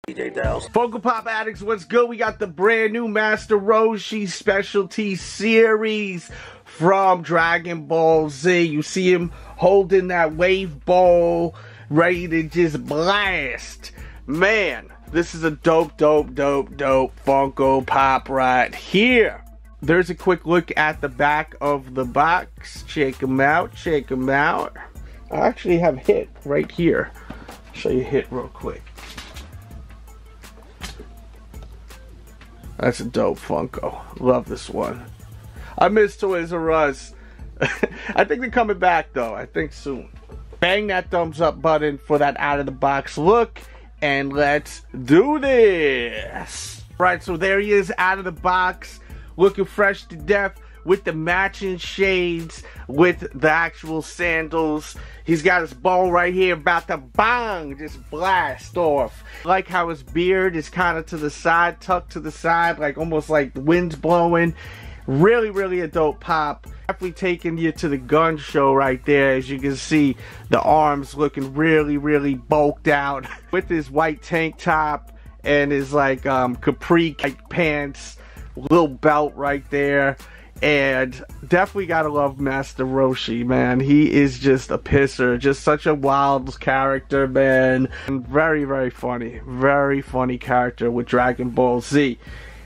DJ Delz. Funko Pop addicts, what's good? We got the brand new Master Roshi specialty series from Dragon Ball Z. You see him holding that wave ball, ready to just blast. Man, this is a dope Funko Pop right here. There's a quick look at the back of the box. Check him out, check him out. I actually have Hit right here. Show you Hit real quick. That's a dope Funko. Love this one. I miss Toys R Us. I think they're coming back though. I think soon. Bang that thumbs up button for that out of the box look. And let's do this. Right, so there he is out of the box. Looking fresh to death with the matching shades, with the actual sandals. He's got his ball right here about to bang, just blast off. I like how his beard is kind of to the side, tucked to the side, like almost like the wind's blowing. Really a dope pop. Definitely taking you to the gun show right there. As you can see, the arms looking really bulked out with his white tank top and his like capri pants, little belt right there. And definitely gotta love Master Roshi, man. He is just a pisser, just such a wild character, man. And very funny character with Dragon Ball Z.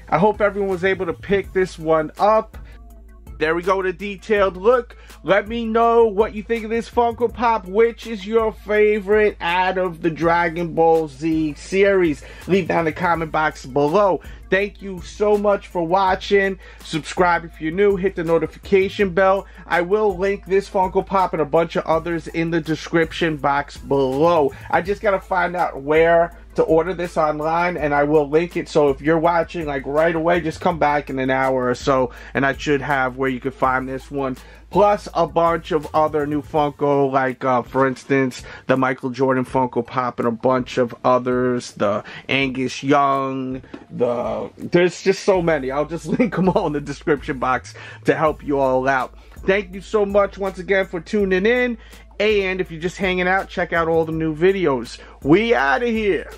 I hope everyone was able to pick this one up. There we go, the detailed look. Let me know what you think of this Funko Pop. Which is your favorite out of the Dragon Ball Z series? Leave down in the comment box below. Thank you so much for watching. Subscribe if you're new. Hit the notification bell. I will link this Funko Pop and a bunch of others in the description box below. I just gotta find out where to order this online, and I will link it. So if you're watching like right away, just come back in an hour or so and I should have where you can find this one, plus a bunch of other new Funko, like for instance the Michael Jordan Funko Pop and a bunch of others, the Angus Young, there's just so many. I'll just link them all in the description box to help you all out. Thank you so much once again for tuning in. And if you're just hanging out, check out all the new videos. We out of here.